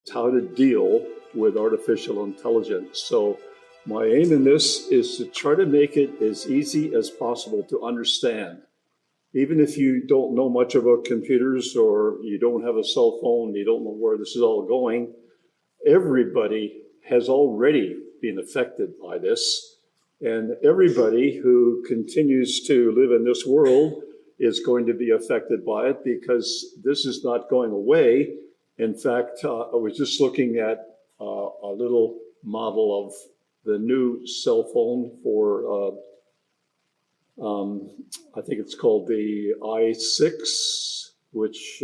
how to deal with artificial intelligence. So my aim in this is to try to make it as easy as possible to understand. Even if you don't know much about computers or you don't have a cell phone, you don't know where this is all going, everybody has already been affected by this. And everybody who continues to live in this world is going to be affected by it because this is not going away. In fact, I was just looking at a little model of the new cell phone for, I think it's called the i6, which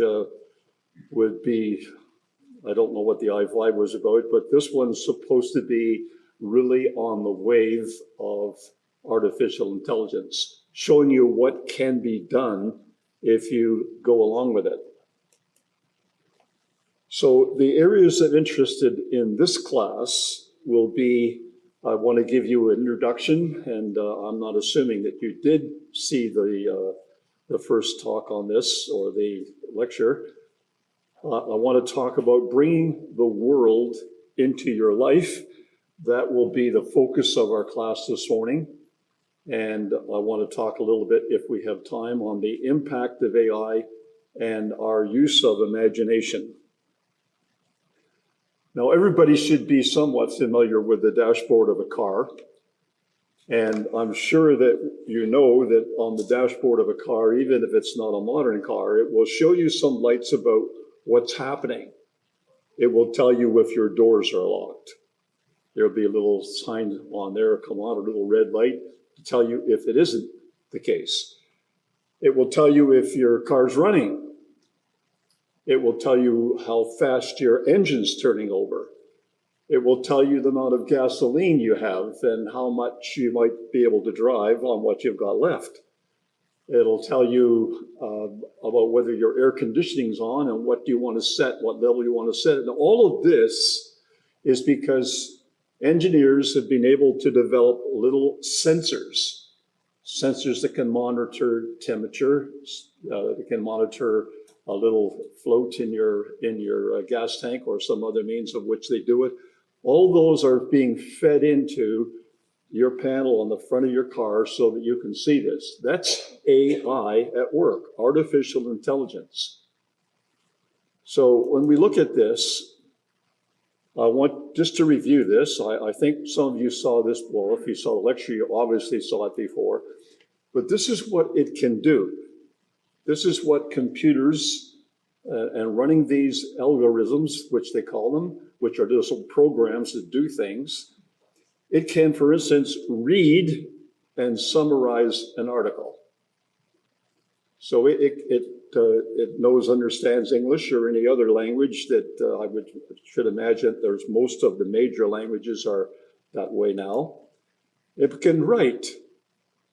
would be, I don't know what the i5 was about, but this one's supposed to be really on the wave of artificial intelligence, showing you what can be done if you go along with it. So the areas of interest in this class will be, I want to give you an introduction, and I'm not assuming that you did see the first talk on this or the lecture. I want to talk about bringing the world into your life. That will be the focus of our class this morning. And I want to talk a little bit, if we have time, on the impact of AI and our use of imagination. Now, everybody should be somewhat familiar with the dashboard of a car. And I'm sure that you know that on the dashboard of a car, even if it's not a modern car, it will show you some lights about what's happening. It will tell you if your doors are locked. There'll be a little sign on there, come on, a little red light to tell you if it isn't the case. It will tell you if your car's running. It will tell you how fast your engine's turning over. It will tell you the amount of gasoline you have and how much you might be able to drive on what you've got left. It'll tell you about whether your air conditioning's on and what do you want to set, what level you want to set it. And all of this is because engineers have been able to develop little sensors that can monitor temperature, that can monitor a little float in your gas tank or some other means of which they do it. All those are being fed into your panel on the front of your car so that you can see this. That's AI at work, artificial intelligence. So when we look at this, I want just to review this. I think some of you saw this, well, if you saw the lecture, you obviously saw it before, but this is what it can do. This is what computers and running these algorithms, which they call them, which are just programs that do things. It can, for instance, read and summarize an article. So it knows, understands English or any other language that I should imagine there's most of the major languages are that way now. It can write.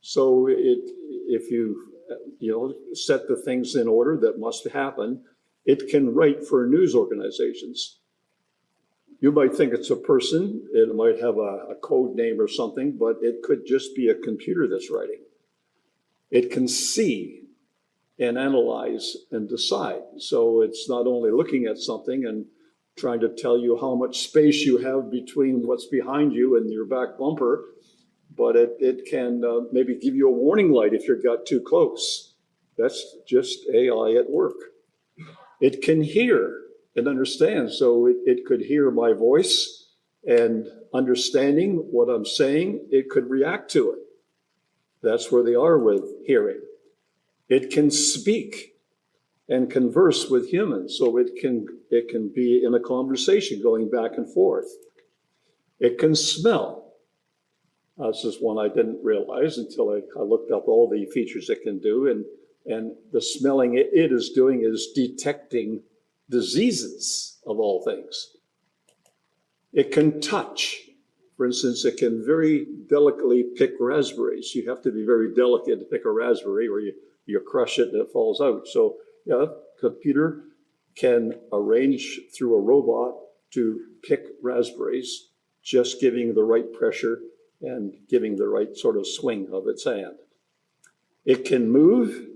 So if you set the things in order that must happen, it can write for news organizations. You might think it's a person, it might have a code name or something, but it could just be a computer that's writing. It can see and analyze and decide. So it's not only looking at something and trying to tell you how much space you have between what's behind you and your back bumper, but it can maybe give you a warning light if you got too close. That's just AI at work. It can hear and understand. So it could hear my voice and understanding what I'm saying, it could react to it. That's where they are with hearing. It can speak and converse with humans. So it can be in a conversation going back and forth. It can smell. This is one I didn't realize until I looked up all the features it can do. And the smelling it is doing is detecting diseases of all things. It can touch. For instance, it can very delicately pick raspberries. You have to be very delicate to pick a raspberry or you crush it and it falls out. So yeah, computer can arrange through a robot to pick raspberries, just giving the right pressure and giving the right sort of swing of its hand. It can move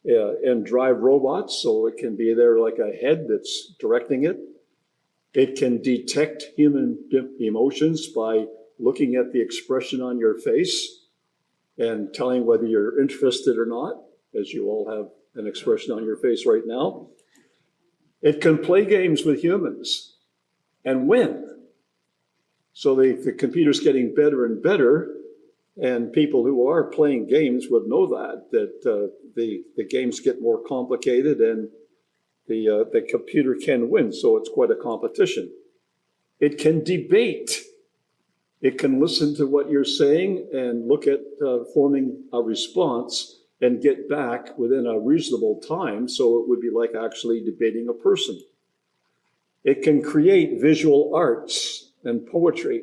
and drive robots, so it can be there like a head that's directing it. It can detect human emotions by looking at the expression on your face and telling whether you're interested or not, as you all have an expression on your face right now. It can play games with humans and win. So the computer's getting better and better, and people who are playing games would know that the games get more complicated and the computer can win, so it's quite a competition. It can debate. It can listen to what you're saying and look at forming a response and get back within a reasonable time, so it would be like actually debating a person. It can create visual arts and poetry.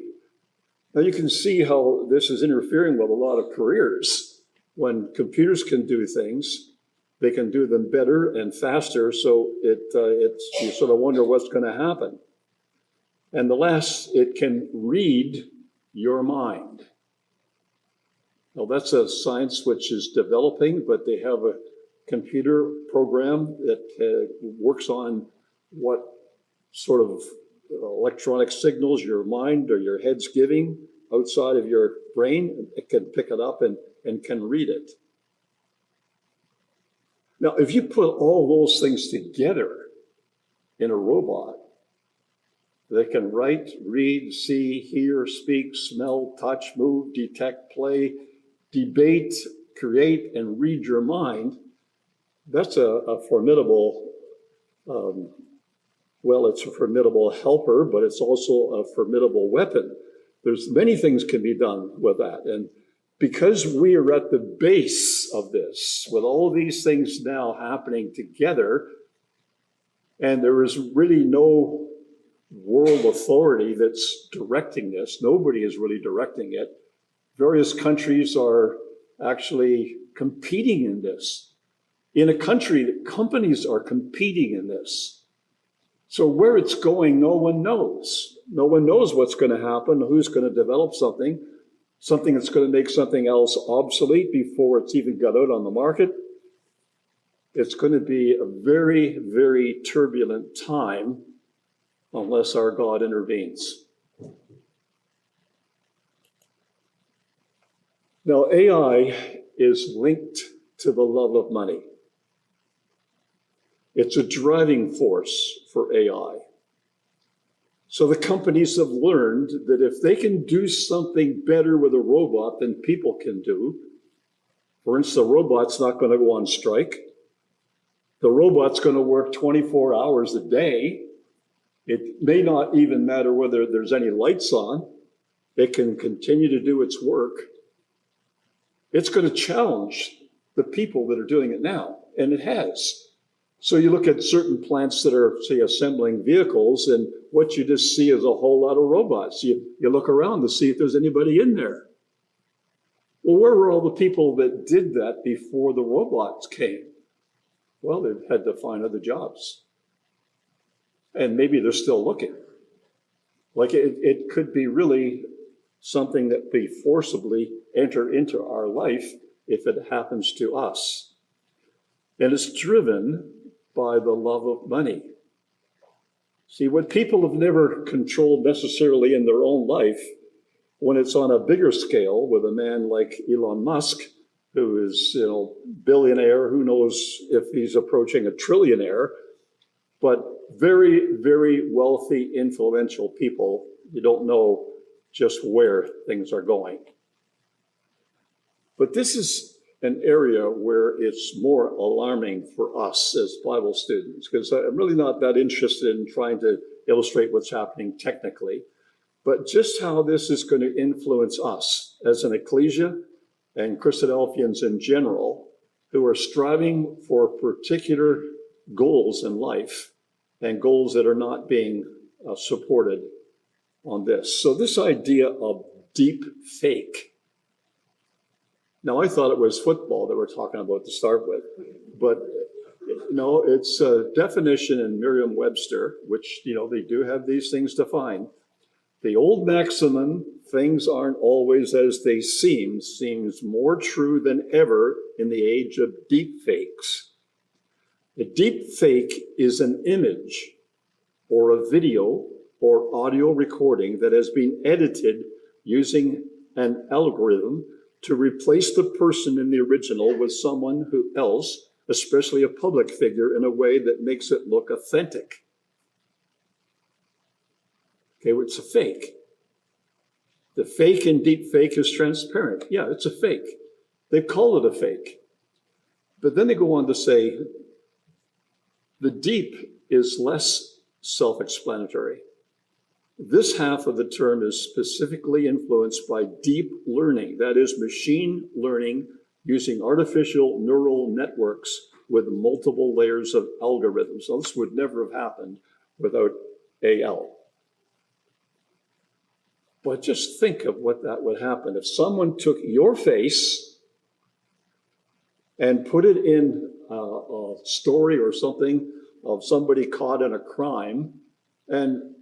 Now you can see how this is interfering with a lot of careers. When computers can do things, they can do them better and faster, so you sort of wonder what's going to happen. And the last, it can read your mind. Now that's a science which is developing, but they have a computer program that works on what sort of electronic signals your mind or your head's giving outside of your brain. It can pick it up and can read it. Now, if you put all those things together in a robot that can write, read, see, hear, speak, smell, touch, move, detect, play, debate, create, and read your mind, that's a formidable, it's a formidable helper, but it's also a formidable weapon. There's many things can be done with that. And because we are at the base of this, with all these things now happening together, and there is really no world authority that's directing this, nobody is really directing it. Various countries are actually competing in this. In a country, that companies are competing in this. So where it's going, no one knows. No one knows what's going to happen, who's going to develop something that's going to make something else obsolete before it's even got out on the market. It's going to be a very, very turbulent time unless our God intervenes. Now, AI is linked to the love of money. It's a driving force for AI. So the companies have learned that if they can do something better with a robot than people can do, for instance, the robot's not going to go on strike. The robot's going to work 24 hours a day. It may not even matter whether there's any lights on. It can continue to do its work. It's going to challenge the people that are doing it now, and it has. So you look at certain plants that are, say, assembling vehicles, and what you just see is a whole lot of robots. You look around to see if there's anybody in there. Well, where were all the people that did that before the robots came? Well, they had to find other jobs. And maybe they're still looking. Like it could be really something that we forcibly enter into our life if it happens to us. And it's driven by the love of money. See, what people have never controlled necessarily in their own life, when it's on a bigger scale with a man like Elon Musk, who is, billionaire, who knows if he's approaching a trillionaire, but very, very wealthy, influential people, you don't know just where things are going. But this is an area where it's more alarming for us as Bible students, because I'm really not that interested in trying to illustrate what's happening technically, but just how this is going to influence us as an ecclesia and Christadelphians in general, who are striving for particular goals in life and goals that are not being supported on this. So this idea of deep fake. Now, I thought it was football that we're talking about to start with, but no, it's a definition in Merriam-Webster, which, they do have these things defined. The old maximum, things aren't always as they seem, seems more true than ever in the age of deep fakes. A deep fake is an image or a video or audio recording that has been edited using an algorithm to replace the person in the original with someone who else, especially a public figure, in a way that makes it look authentic. Okay, well, it's a fake. The fake in deep fake is transparent. Yeah, it's a fake. They call it a fake. But then they go on to say, the deep is less self-explanatory. This half of the term is specifically influenced by deep learning, that is, machine learning using artificial neural networks with multiple layers of algorithms. So this would never have happened without AL. But just think of what that would happen if someone took your face and put it in a story or something of somebody caught in a crime, and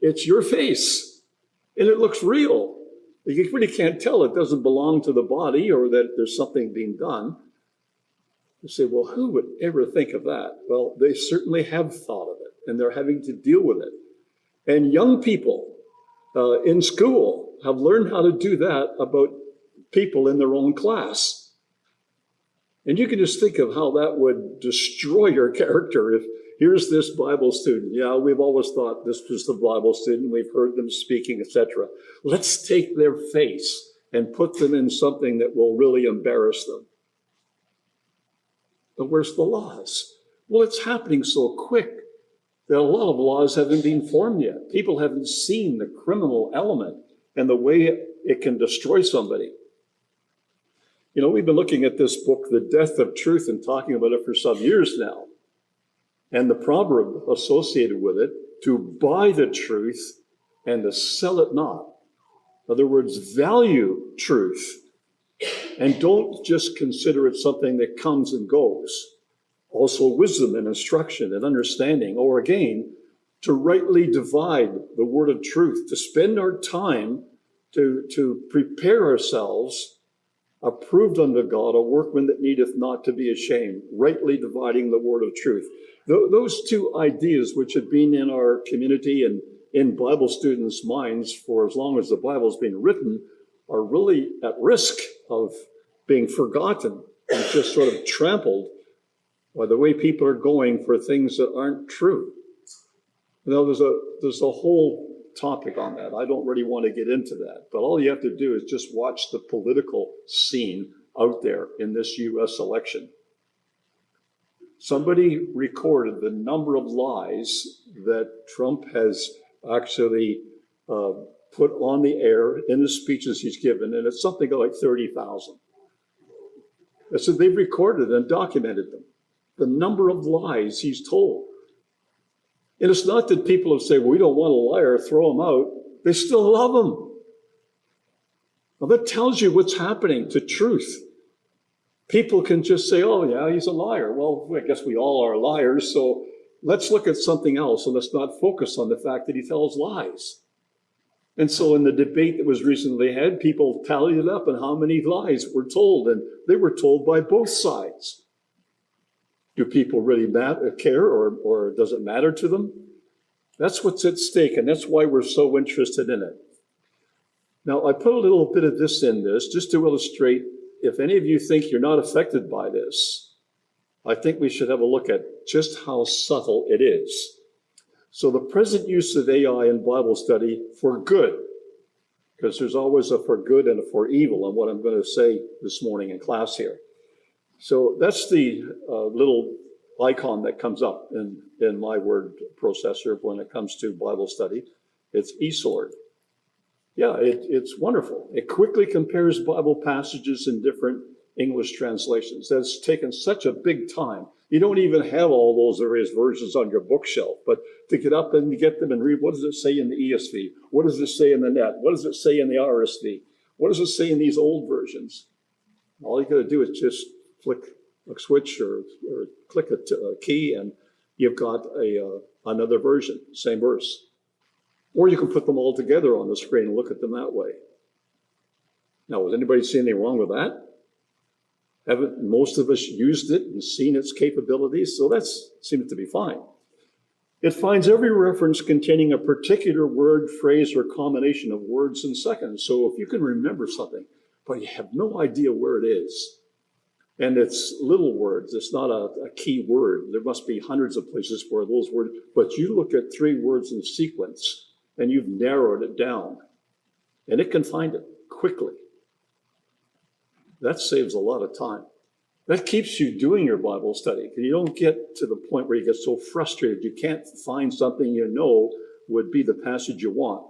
it's your face, and it looks real. You really can't tell it doesn't belong to the body or that there's something being done. You say, well, who would ever think of that? Well, they certainly have thought of it, and they're having to deal with it. And young people in school have learned how to do that about people in their own class. And you can just think of how that would destroy your character if here's this Bible student. Yeah, we've always thought this was the Bible student. We've heard them speaking, etc. Let's take their face and put them in something that will really embarrass them. But where's the laws? Well, it's happening so quick that a lot of laws haven't been formed yet. People haven't seen the criminal element and the way it can destroy somebody. You know, we've been looking at this book, The Death of Truth, and talking about it for some years now. And the proverb associated with it, to buy the truth and to sell it not. In other words, value truth and don't just consider it something that comes and goes. Also wisdom and instruction and understanding, or again, to rightly divide the word of truth, to spend our time to prepare ourselves, approved unto God, a workman that needeth not to be ashamed, rightly dividing the word of truth. Those two ideas, which have been in our community and in Bible students' minds for as long as the Bible's been written, are really at risk of being forgotten and just sort of trampled by the way people are going for things that aren't true. You know, there's a whole topic on that. I don't really want to get into that, but all you have to do is just watch the political scene out there in this US election. Somebody recorded the number of lies that Trump has actually put on the air in the speeches he's given, and it's something like 30,000. So they've recorded and documented them, the number of lies he's told. And it's not that people have said, well, we don't want a liar, throw him out. They still love him. Well, that tells you what's happening to truth. People can just say, oh, yeah, he's a liar. Well, I guess we all are liars, so let's look at something else, and let's not focus on the fact that he tells lies. And so in the debate that was recently had, people tallied it up and how many lies were told, and they were told by both sides. Do people really care, or does it matter to them? That's what's at stake, and that's why we're so interested in it. Now, I put a little bit of this in this just to illustrate, if any of you think you're not affected by this, I think we should have a look at just how subtle it is. So the present use of AI in Bible study for good, because there's always a for good and a for evil in what I'm going to say this morning in class here. So that's the little icon that comes up in my word processor when it comes to Bible study. It's eSword. Yeah, it's wonderful. It quickly compares Bible passages in different English translations. That's taken such a big time. You don't even have all those various versions on your bookshelf, but to get up and get them and read, what does it say in the ESV? What does it say in the NET? What does it say in the RSV? What does it say in these old versions? All you got to do is just flick a switch or click a key, and you've got another version, same verse. Or you can put them all together on the screen and look at them that way. Now, has anybody seen anything wrong with that? Haven't most of us used it and seen its capabilities? So that seems to be fine. It finds every reference containing a particular word, phrase, or combination of words in seconds. So if you can remember something, but you have no idea where it is, and it's little words, it's not a key word. There must be hundreds of places where those words, but you look at 3 words in sequence and you've narrowed it down, and it can find it quickly. That saves a lot of time. That keeps you doing your Bible study. You don't get to the point where you get so frustrated you can't find something you know would be the passage you want.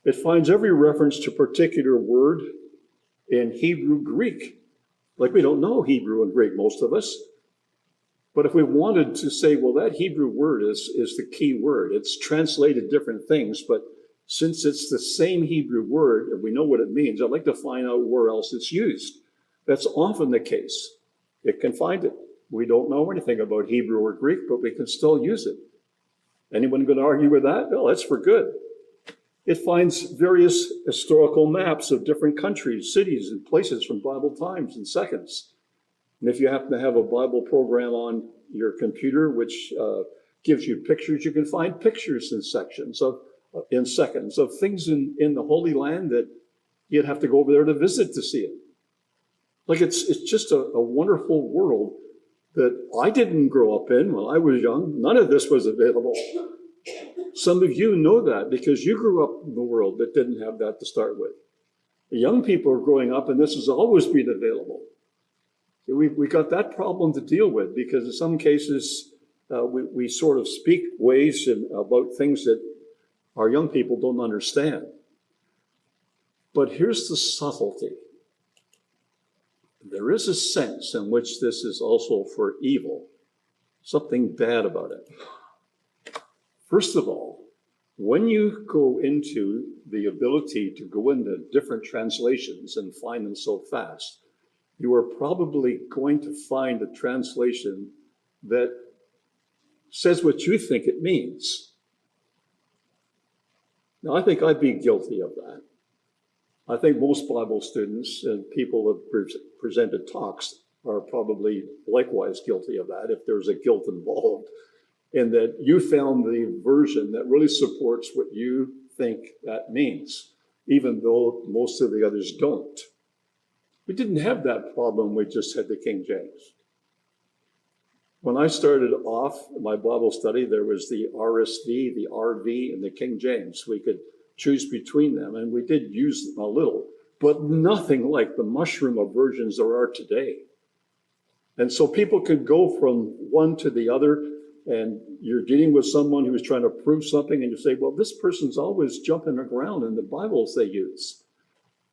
It finds every reference to a particular word in Hebrew, Greek. Like, we don't know Hebrew and Greek, most of us. But if we wanted to say, well, that Hebrew word is the key word, it's translated different things, but since it's the same Hebrew word and we know what it means, I'd like to find out where else it's used. That's often the case. It can find it. We don't know anything about Hebrew or Greek, but we can still use it. Anyone going to argue with that? No, that's for good. It finds various historical maps of different countries, cities, and places from Bible times in seconds. And if you happen to have a Bible program on your computer, which gives you pictures, you can find pictures in seconds of things in the Holy Land that you'd have to go over there to visit to see it. Like, it's just a wonderful world that I didn't grow up in when I was young. None of this was available. Some of you know that because you grew up in a world that didn't have that to start with. The young people are growing up and this has always been available. We got that problem to deal with because in some cases we sort of speak ways about things that our young people don't understand. But here's the subtlety. There is a sense in which this is also for evil, something bad about it. First of all, when you go into the ability to go into different translations and find them so fast, you are probably going to find a translation that says what you think it means. Now, I think I'd be guilty of that. I think most Bible students and people that have presented talks are probably likewise guilty of that if there's a guilt involved, and that you found the version that really supports what you think that means, even though most of the others don't. We didn't have that problem, we just had the King James. When I started off my Bible study, there was the RSV, the RV, and the King James. We could choose between them, and we did use them a little, but nothing like the mushroom of versions there are today. And so people could go from one to the other, and you're dealing with someone who's trying to prove something, and you say, well, this person's always jumping around in the Bibles they use.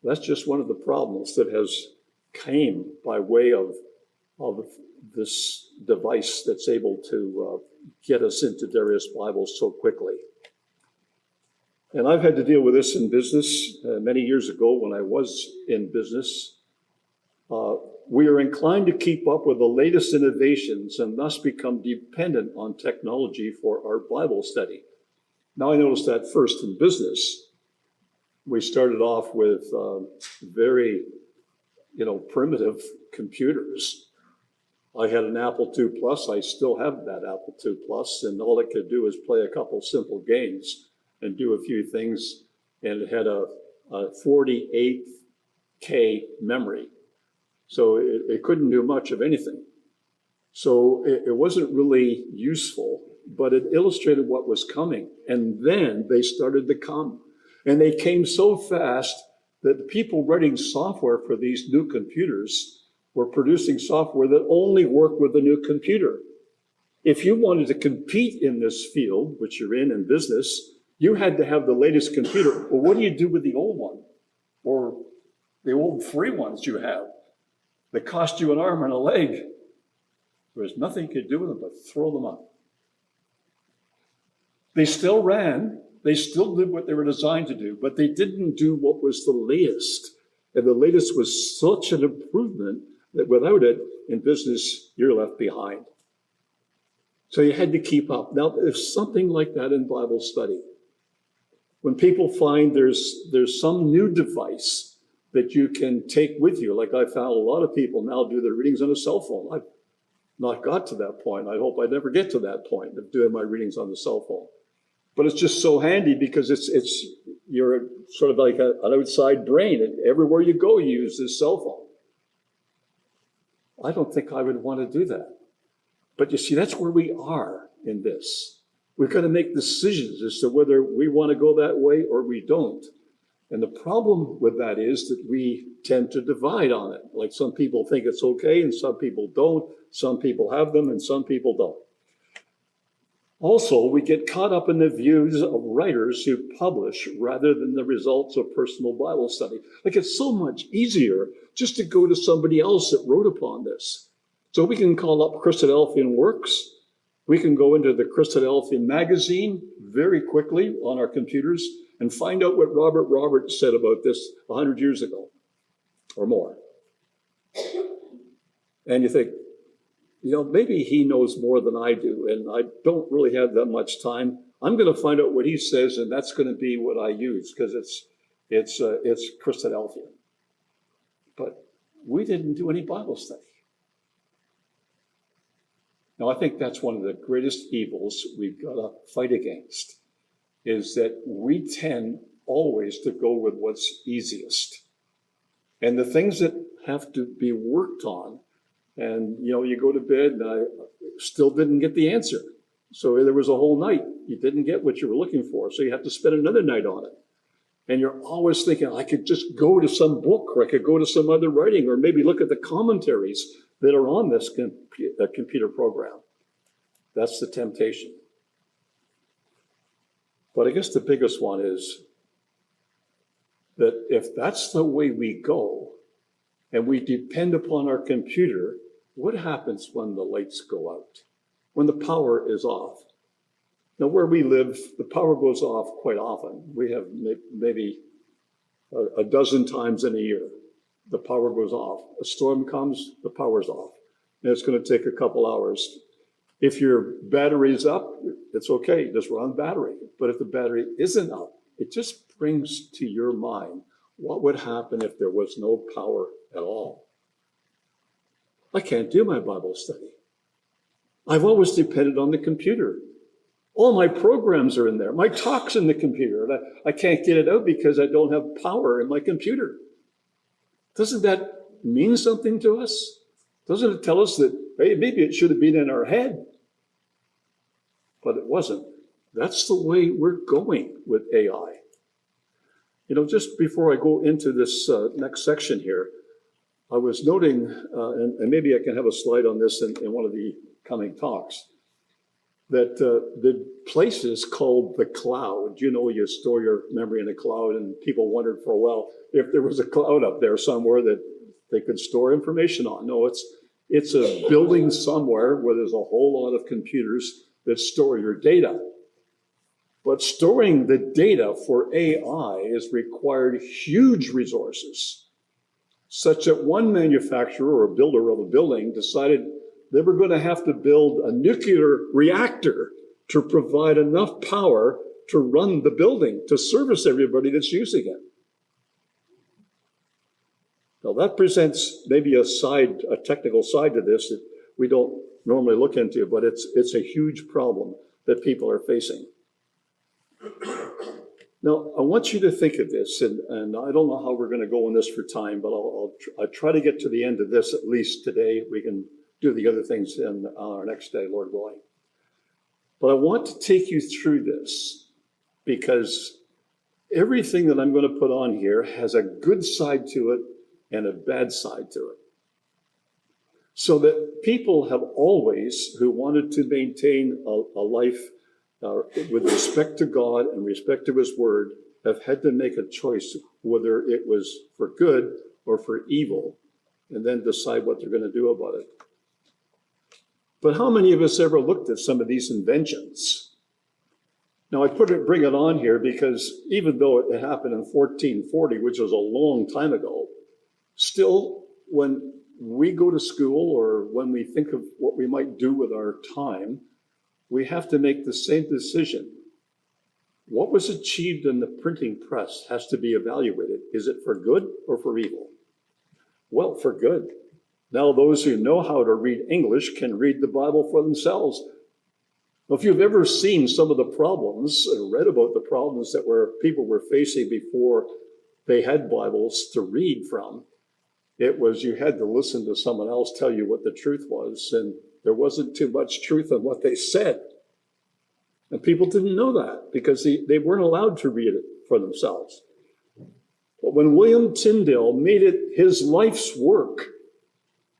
That's just one of the problems that has came by way of this device that's able to get us into various Bibles so quickly. And I've had to deal with this in business many years ago when I was in business. We are inclined to keep up with the latest innovations and thus become dependent on technology for our Bible study. Now, I noticed that first in business. We started off with very, primitive computers. I had an Apple II Plus. I still have that Apple II Plus, and all it could do is play a couple simple games and do a few things, and it had a 48K memory. So it couldn't do much of anything. So it wasn't really useful, but it illustrated what was coming. And then they started to come. And they came so fast that the people writing software for these new computers were producing software that only worked with the new computer. If you wanted to compete in this field, which you're in business, you had to have the latest computer. Well, what do you do with the old one? Or the old free ones you have that cost you an arm and a leg? There's nothing you could do with them but throw them up. They still ran. They still did what they were designed to do, but they didn't do what was the latest. And the latest was such an improvement that without it, in business, you're left behind. So you had to keep up. Now, there's something like that in Bible study. When people find there's some new device that you can take with you, like I found a lot of people now do their readings on a cell phone. not got to that point. I hope I never get to that point of doing my readings on the cell phone. But it's just so handy because you're sort of like an outside brain. And everywhere you go, you use this cell phone. I don't think I would want to do that. But you see, that's where we are in this. We've got to make decisions as to whether we want to go that way or we don't. And the problem with that is that we tend to divide on it. Like some people think it's okay and some people don't. Some people have them and some people don't. Also, we get caught up in the views of writers who publish rather than the results of personal Bible study. Like it's so much easier just to go to somebody else that wrote upon this. So we can call up Christadelphian Works. We can go into the Christadelphian magazine very quickly on our computers and find out what Robert Roberts said about this 100 years ago or more. And you think, maybe he knows more than I do, and I don't really have that much time. I'm going to find out what he says, and that's going to be what I use because it's Christadelphian. But we didn't do any Bible study. Now, I think that's one of the greatest evils we've got to fight against, is that we tend always to go with what's easiest. And the things that have to be worked on, and you go to bed and I still didn't get the answer. So there was a whole night. You didn't get what you were looking for. So you have to spend another night on it. And you're always thinking, I could just go to some book or I could go to some other writing or maybe look at the commentaries that are on this computer program. That's the temptation. But I guess the biggest one is that if that's the way we go and we depend upon our computer, what happens when the lights go out, when the power is off? Now, where we live, the power goes off quite often. We have maybe a dozen times in a year, the power goes off. A storm comes, the power's off. And it's going to take a couple hours. If your battery's up, it's okay, just run battery. But if the battery isn't up, it just brings to your mind, what would happen if there was no power at all? I can't do my Bible study. I've always depended on the computer. All my programs are in there. My talk's in the computer. And I can't get it out because I don't have power in my computer. Doesn't that mean something to us? Doesn't it tell us that, hey, maybe it should have been in our head? But it wasn't. That's the way we're going with AI. Just before I go into this next section here, I was noting, and maybe I can have a slide on this in one of the coming talks, that the places called the cloud, you store your memory in a cloud, and people wondered for a while if there was a cloud up there somewhere that they could store information on. No, it's a building somewhere where there's a whole lot of computers that store your data. But storing the data for AI has required huge resources, such that one manufacturer or builder of a building decided they were going to have to build a nuclear reactor to provide enough power to run the building, to service everybody that's using it. Now that presents maybe a technical side to this that we don't normally look into, but it's a huge problem that people are facing. Now, I want you to think of this, and I don't know how we're going to go on this for time, but I'll try to get to the end of this at least today. We can do the other things on our next day, Lord willing. But I want to take you through this because everything that I'm going to put on here has a good side to it and a bad side to it. So that people have always, who wanted to maintain a life with respect to God and respect to his word, have had to make a choice whether it was for good or for evil, and then decide what they're going to do about it. But how many of us ever looked at some of these inventions? Now, I bring it on here because even though it happened in 1440, which was a long time ago, still, when we go to school or when we think of what we might do with our time, we have to make the same decision. What was achieved in the printing press has to be evaluated. Is it for good or for evil? Well, for good. Now those who know how to read English can read the Bible for themselves. If you've ever seen some of the problems, read about the problems that people were facing before they had Bibles to read from, it was you had to listen to someone else tell you what the truth was, and there wasn't too much truth in what they said. And people didn't know that because they weren't allowed to read it for themselves. But when William Tyndale made it his life's work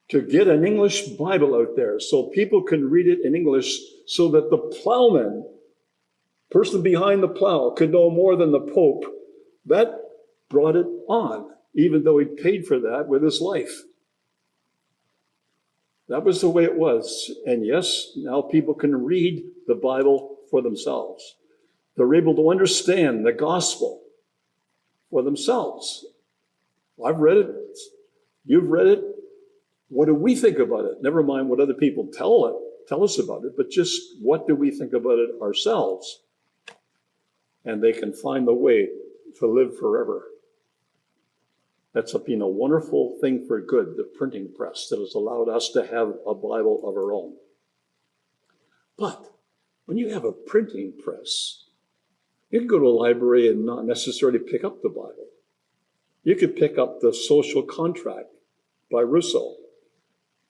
to get an English Bible out there so people can read it in English so that the plowman, person behind the plow, could know more than the Pope, that brought it on, even though he paid for that with his life. That was the way it was. And yes, now people can read the Bible for themselves. They're able to understand the gospel for themselves. I've read it. You've read it. What do we think about it? Never mind what other people tell us about it, but just what do we think about it ourselves? And they can find the way to live forever. That's been a wonderful thing for good, the printing press, that has allowed us to have a Bible of our own. But when you have a printing press, you can go to a library and not necessarily pick up the Bible. You could pick up the Social Contract by Rousseau,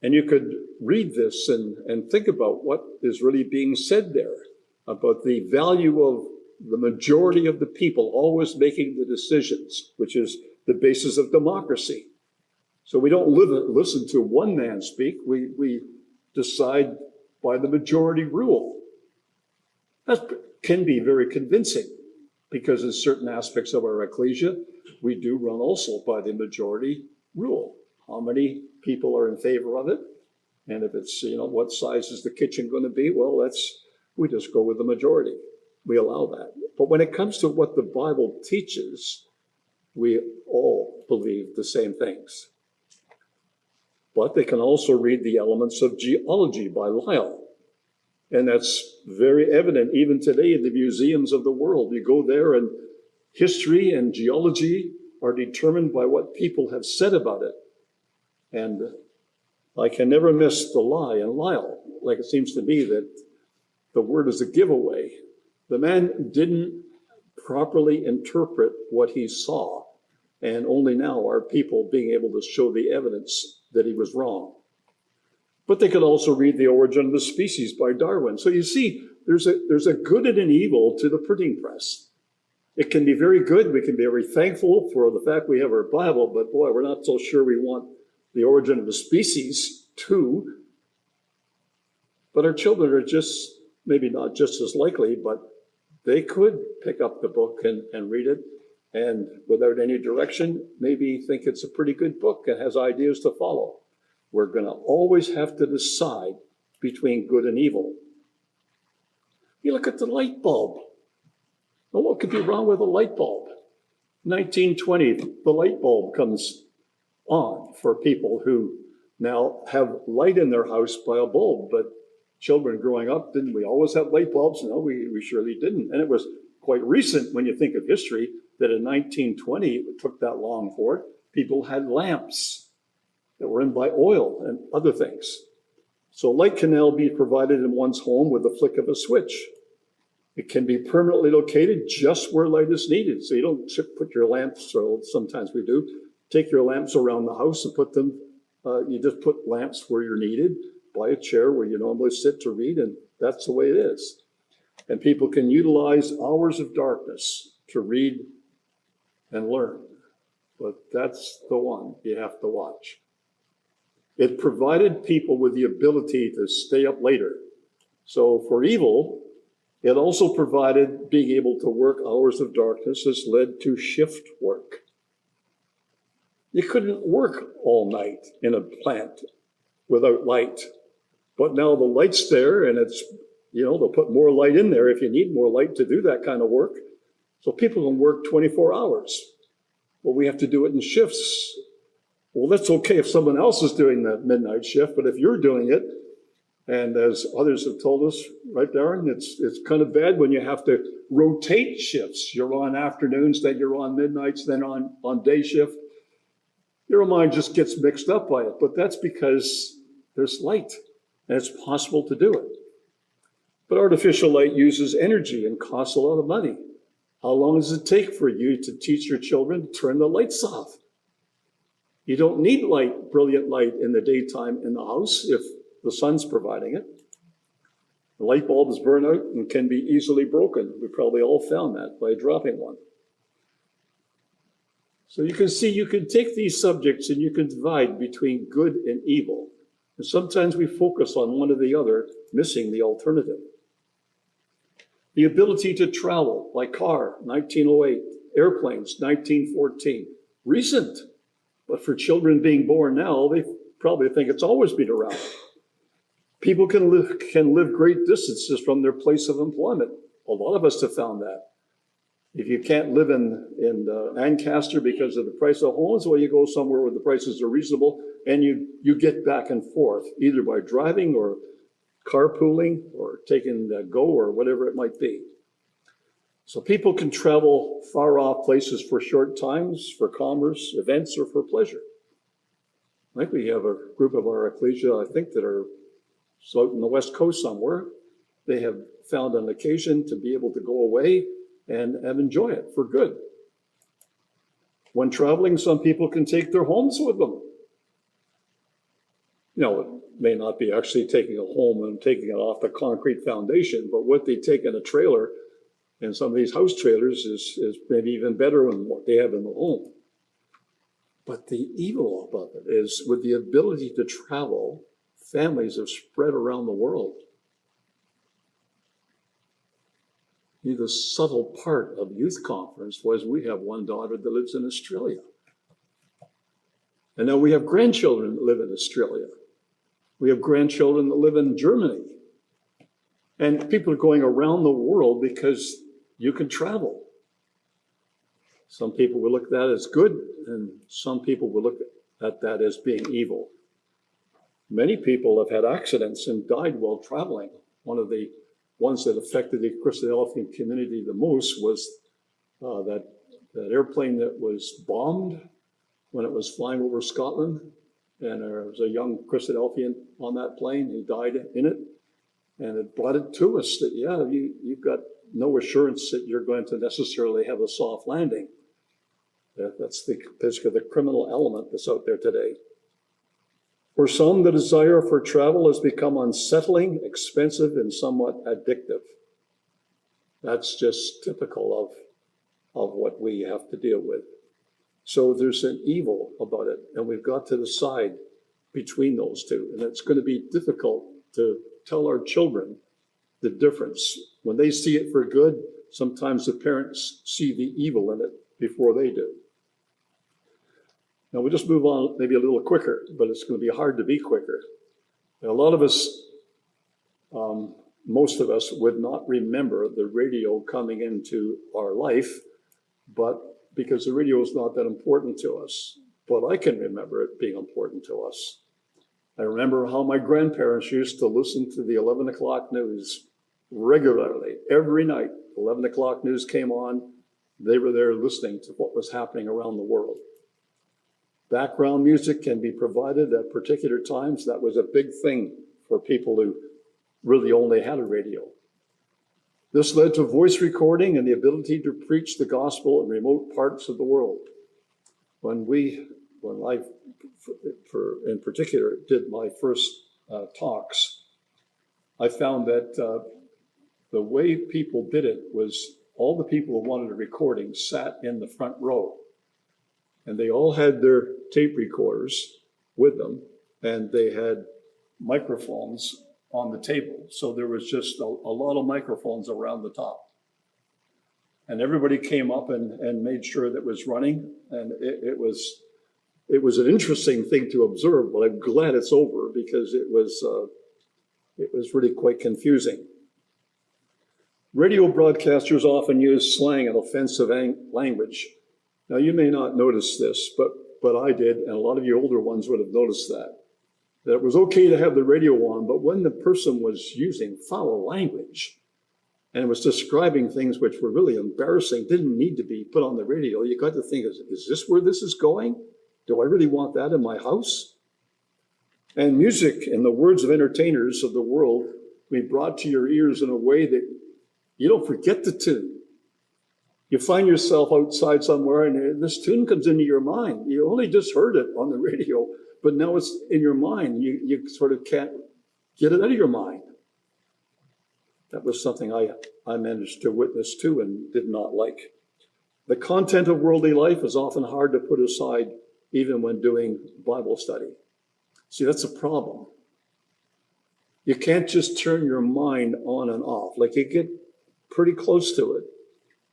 and you could read this and think about what is really being said there, about the value of the majority of the people always making the decisions, which is the basis of democracy. So we don't listen to one man speak, we decide by the majority rule. That can be very convincing, because in certain aspects of our ecclesia, we do run also by the majority rule. How many people are in favor of it? And if it's, what size is the kitchen going to be? Well, we just go with the majority. We allow that. But when it comes to what the Bible teaches, we all believe the same things. But they can also read the elements of geology by Lyell. And that's very evident even today in the museums of the world. You go there and history and geology are determined by what people have said about it. And I can never miss the lie in Lyell. Like it seems to me that the word is a giveaway. The man didn't properly interpret what he saw. And only now are people being able to show the evidence that he was wrong. But they could also read The Origin of the Species by Darwin. So you see, there's a good and an evil to the printing press. It can be very good. We can be very thankful for the fact we have our Bible, but boy, we're not so sure we want The Origin of the Species too. But our children are just, maybe not just as likely, but they could pick up the book and read it, and without any direction, maybe think it's a pretty good book and has ideas to follow. We're going to always have to decide between good and evil. You look at the light bulb. Well, what could be wrong with a light bulb? 1920, the light bulb comes on for people who now have light in their house by a bulb. But children growing up, didn't we always have light bulbs? No, we surely didn't. And it was quite recent when you think of history that in 1920, it took that long for it, people had lamps that were in by oil and other things. So light can now be provided in one's home with the flick of a switch. It can be permanently located just where light is needed. So you don't put your lamps, or sometimes we do, take your lamps around the house and put them, you just put lamps where you're needed, by a chair where you normally sit to read, and that's the way it is. And people can utilize hours of darkness to read and learn. But that's the one you have to watch. It provided people with the ability to stay up later. So for evil, it also provided being able to work hours of darkness has led to shift work. You couldn't work all night in a plant without light. But now the light's there, and it's, they'll put more light in there if you need more light to do that kind of work. So people can work 24 hours. Well, we have to do it in shifts. Well, that's okay if someone else is doing that midnight shift, but if you're doing it, and as others have told us, right, Darren, it's kind of bad when you have to rotate shifts. You're on afternoons, then you're on midnights, then on day shift. Your mind just gets mixed up by it, but that's because there's light, and it's possible to do it. But artificial light uses energy and costs a lot of money. How long does it take for you to teach your children to turn the lights off? You don't need light, brilliant light in the daytime in the house if the sun's providing it. The light bulbs burn out and can be easily broken. We probably all found that by dropping one. So you can see you can take these subjects and you can divide between good and evil. And sometimes we focus on one or the other, missing the alternative. The ability to travel by car, 1908, airplanes, 1914. Recent, but for children being born now, they probably think it's always been around. People can live great distances from their place of employment. A lot of us have found that. If you can't live in Ancaster because of the price of homes, well, you go somewhere where the prices are reasonable, and you get back and forth, either by driving or carpooling or taking the GO or whatever it might be. So people can travel far off places for short times, for commerce, events, or for pleasure. I think we have a group of our ecclesia, I think, that are out in the West Coast somewhere. They have found an occasion to be able to go away and enjoy it for good. When traveling, some people can take their homes with them. You know, it may not be actually taking a home and taking it off the concrete foundation, but what they take in a trailer, and some of these house trailers, is maybe even better than what they have in the home. But the evil about it is, with the ability to travel, families have spread around the world. The subtle part of youth conference was we have one daughter that lives in Australia. And now we have grandchildren that live in Australia. We have grandchildren that live in Germany. And people are going around the world because you can travel. Some people will look at that as good, and some people will look at that as being evil. Many people have had accidents and died while traveling. One of the ones that affected the Christadelphian community the most was that airplane that was bombed when it was flying over Scotland. And there was a young Christadelphian on that plane. He died in it. And it brought it to us that, yeah, you've got no assurance that you're going to necessarily have a soft landing. That's basically the criminal element that's out there today. For some, the desire for travel has become unsettling, expensive, and somewhat addictive. That's just typical of what we have to deal with. So there's an evil about it, and we've got to decide between those two. And it's going to be difficult to tell our children the difference. When they see it for good, sometimes the parents see the evil in it before they do. Now we'll just move on maybe a little quicker, but it's going to be hard to be quicker. And a lot of us, most of us would not remember the radio coming into our life, but because the radio is not that important to us. But I can remember it being important to us. I remember how my grandparents used to listen to the 11 o'clock news regularly. Every night, 11 o'clock news came on. They were there listening to what was happening around the world. Background music can be provided at particular times. That was a big thing for people who really only had a radio. This led to voice recording and the ability to preach the gospel in remote parts of the world. When I, in particular, did my first talks, I found that the way people did it was all the people who wanted a recording sat in the front row. And they all had their tape recorders with them, and they had microphones on the table. So there was just a lot of microphones around the top. And everybody came up and made sure that it was running. And it was an interesting thing to observe, but I'm glad it's over because it was really quite confusing. Radio broadcasters often use slang and offensive language. Now, you may not notice this, but I did, and a lot of you older ones would have noticed that it was okay to have the radio on, but when the person was using foul language and was describing things which were really embarrassing, didn't need to be put on the radio, you got to think, is this where this is going? Do I really want that in my house? And music, in the words of entertainers of the world, will be brought to your ears in a way that you don't forget the tune. You find yourself outside somewhere and this tune comes into your mind. You only just heard it on the radio, but now it's in your mind. You sort of can't get it out of your mind. That was something I managed to witness to and did not like. The content of worldly life is often hard to put aside even when doing Bible study. See, that's a problem. You can't just turn your mind on and off. Like, you get pretty close to it.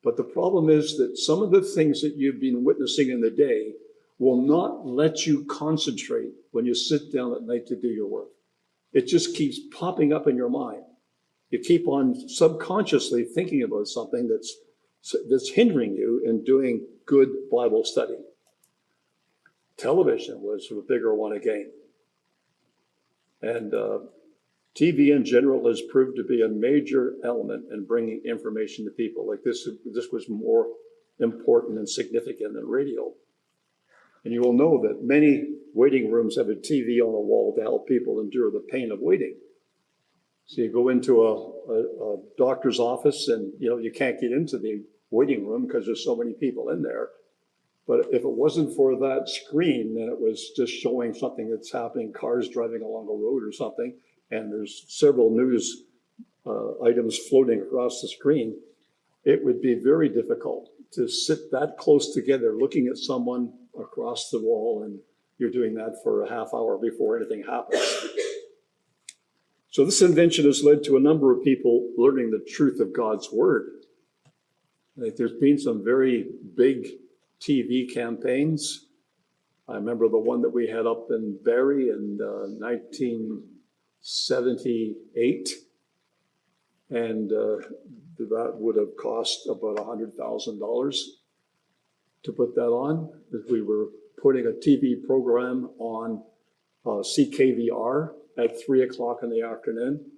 But the problem is that some of the things that you've been witnessing in the day will not let you concentrate when you sit down at night to do your work. It just keeps popping up in your mind. You keep on subconsciously thinking about something that's hindering you in doing good Bible study. Television was a bigger one again. And TV in general has proved to be a major element in bringing information to people. Like this was more important and significant than radio. And you will know that many waiting rooms have a TV on the wall to help people endure the pain of waiting. So you go into a doctor's office and you can't get into the waiting room because there's so many people in there. But if it wasn't for that screen, then it was just showing something that's happening, cars driving along a road or something, and there's several news items floating across the screen, it would be very difficult to sit that close together looking at someone across the wall, and you're doing that for a half hour before anything happens. So this invention has led to a number of people learning the truth of God's word. Like, there's been some very big TV campaigns. I remember the one that we had up in Barrie in 1978, and that would have cost about $100,000 to put that on. We were putting a TV program on CKVR at 3 o'clock in the afternoon.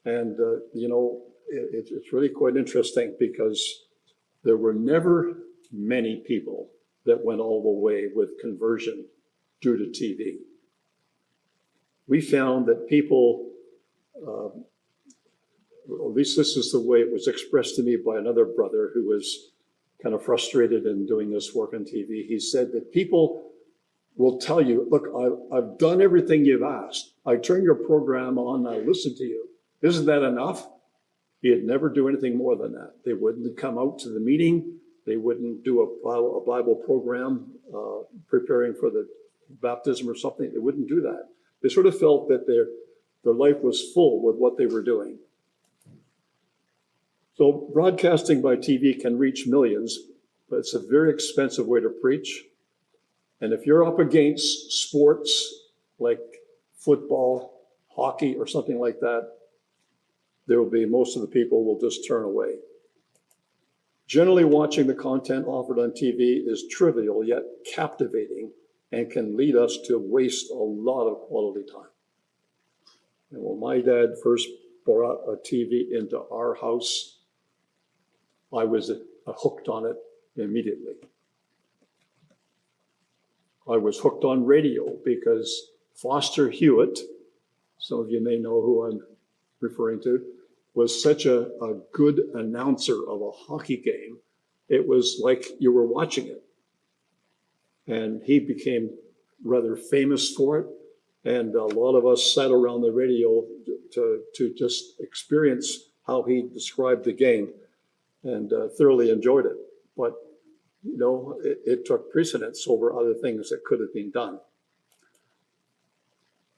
And, it's really quite interesting because there were never many people that went all the way with conversion due to TV. We found that people, at least this is the way it was expressed to me by another brother who was kind of frustrated in doing this work on TV. He said that people will tell you, look, I've done everything you've asked. I turn your program on, I listen to you. Isn't that enough? He'd never do anything more than that. They wouldn't come out to the meeting. They wouldn't do a Bible program preparing for the baptism or something. They wouldn't do that. They sort of felt that their life was full with what they were doing. So broadcasting by TV can reach millions, but it's a very expensive way to preach. And if you're up against sports like football, hockey, or something like that, there will be most of the people will just turn away. Generally, watching the content offered on TV is trivial yet captivating and can lead us to waste a lot of quality time. And when my dad first brought a TV into our house, I was hooked on it immediately. I was hooked on radio because Foster Hewitt, some of you may know who I'm referring to, was such a good announcer of a hockey game. It was like you were watching it. And he became rather famous for it. And a lot of us sat around the radio to just experience how he described the game and thoroughly enjoyed it. But, it took precedence over other things that could have been done.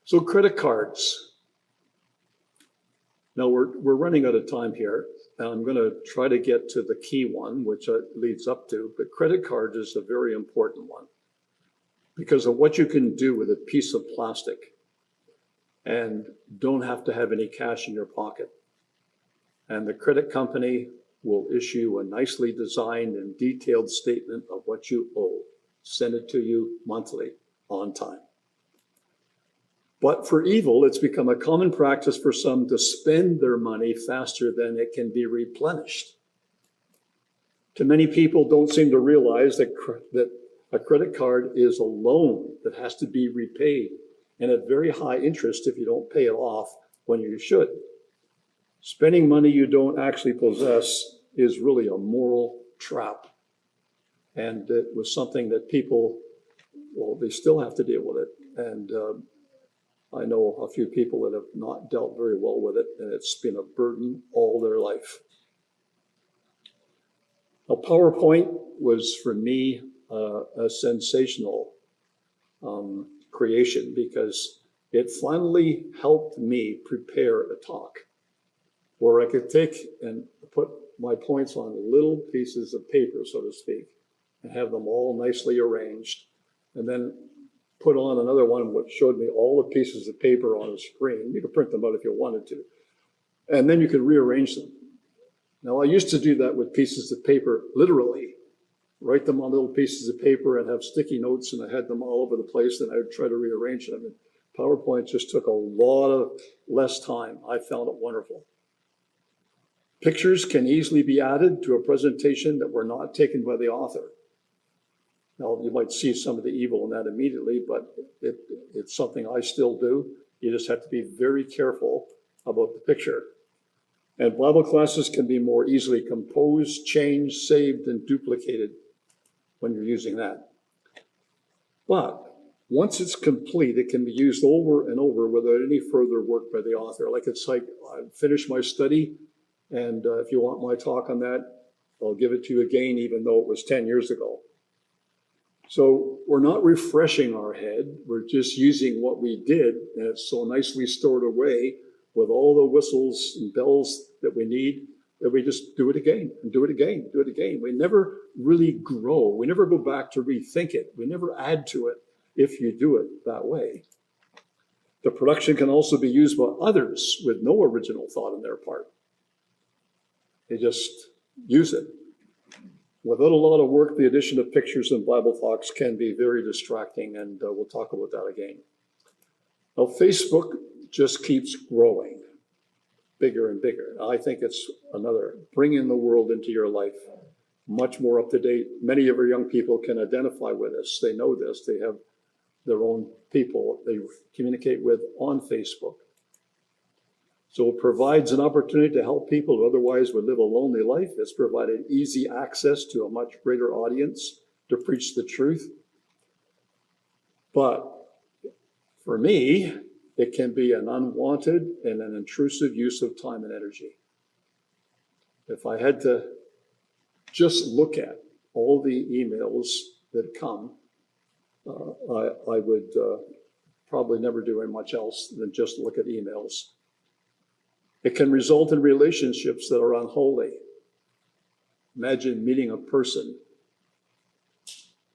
So credit cards. Now we're running out of time here, and I'm going to try to get to the key one, which leads up to, but credit card is a very important one because of what you can do with a piece of plastic and don't have to have any cash in your pocket. And the credit company will issue a nicely designed and detailed statement of what you owe, send it to you monthly on time. But for evil, it's become a common practice for some to spend their money faster than it can be replenished. Too many people don't seem to realize that A credit card is a loan that has to be repaid, and at very high interest if you don't pay it off when you should. Spending money you don't actually possess is really a moral trap. And it was something that people, well, they still have to deal with it. And I know a few people that have not dealt very well with it, and it's been a burden all their life. Now, PowerPoint was for me a sensational creation because it finally helped me prepare a talk where I could take and put my points on little pieces of paper, so to speak, and have them all nicely arranged, and then put on another one which showed me all the pieces of paper on a screen. You could print them out if you wanted to, and then you could rearrange them. Now, I used to do that with pieces of paper, literally, write them on little pieces of paper and have sticky notes, and I had them all over the place, and I would try to rearrange them. And PowerPoint just took a lot of less time. I found it wonderful. Pictures can easily be added to a presentation that were not taken by the author. Now, you might see some of the evil in that immediately, but it's something I still do. You just have to be very careful about the picture. And Bible classes can be more easily composed, changed, saved, and duplicated when you're using that. But once it's complete, it can be used over and over without any further work by the author. It's like I finished my study, and if you want my talk on that, I'll give it to you again, even though it was 10 years ago. So we're not refreshing our head. We're just using what we did, and it's so nicely stored away with all the whistles and bells that we need, that we just do it again and do it again, do it again. We never really grow. We never go back to rethink it. We never add to it if you do it that way. The production can also be used by others with no original thought on their part. They just use it. Without a lot of work, the addition of pictures and Bible talks can be very distracting, and we'll talk about that again. Now, Facebook just keeps growing bigger and bigger. I think it's another bringing the world into your life, much more up to date. Many of our young people can identify with this. They know this. They have their own people they communicate with on Facebook. So it provides an opportunity to help people who otherwise would live a lonely life. It's provided easy access to a much greater audience to preach the truth. But for me, it can be an unwanted and an intrusive use of time and energy. If I had to just look at all the emails that come, I would probably never do much else than just look at emails. It can result in relationships that are unholy. Imagine meeting a person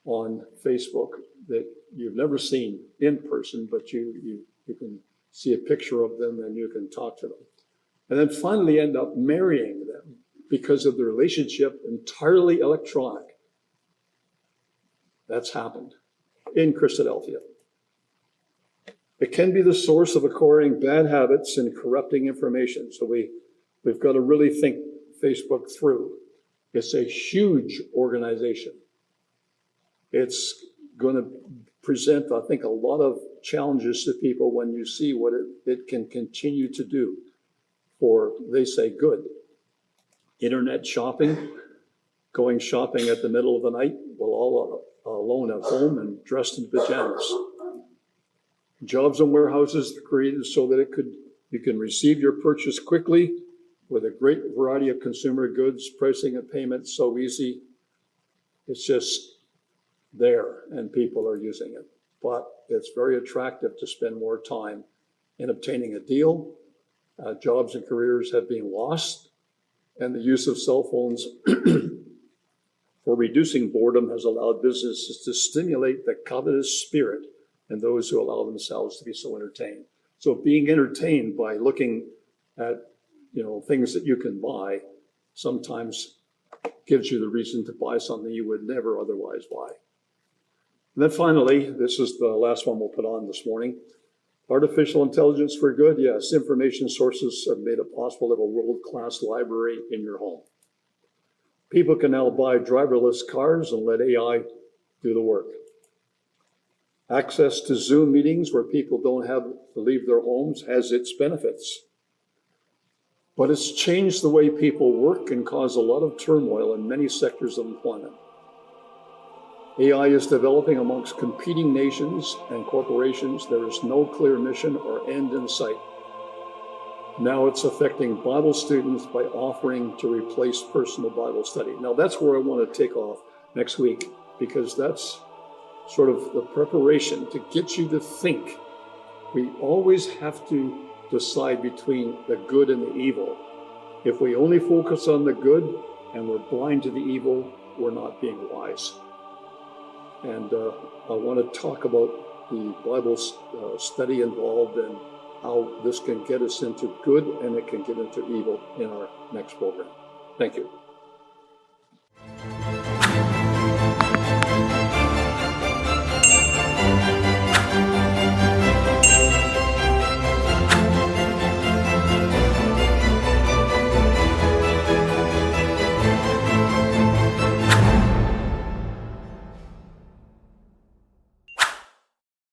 on Facebook that you've never seen in person, but you can see a picture of them and you can talk to them. And then finally end up marrying them because of the relationship entirely electronic. That's happened in Christadelphia. It can be the source of acquiring bad habits and corrupting information. So we've got to really think Facebook through. It's a huge organization. It's going to present, I think, a lot of challenges to people when you see what it can continue to do for, they say, good. Internet shopping, going shopping at the middle of the night while all alone at home and dressed in pajamas. Jobs in warehouses created so that you can receive your purchase quickly with a great variety of consumer goods, pricing and payment so easy. It's just there and people are using it. But it's very attractive to spend more time in obtaining a deal. Jobs and careers have been lost, and the use of cell phones for reducing boredom has allowed businesses to stimulate the covetous spirit and those who allow themselves to be so entertained. So being entertained by looking at things that you can buy sometimes gives you the reason to buy something you would never otherwise buy. And then finally, this is the last one we'll put on this morning. Artificial intelligence for good. Yes, information sources have made it possible to have a world-class library in your home. People can now buy driverless cars and let AI do the work. Access to Zoom meetings where people don't have to leave their homes has its benefits. But it's changed the way people work and caused a lot of turmoil in many sectors of employment. AI is developing amongst competing nations and corporations. There is no clear mission or end in sight. Now it's affecting Bible students by offering to replace personal Bible study. Now that's where I want to take off next week, because that's sort of the preparation to get you to think. We always have to decide between the good and the evil. If we only focus on the good and we're blind to the evil, we're not being wise. And I want to talk about the Bible study involved and how this can get us into good and it can get into evil in our next program. Thank you.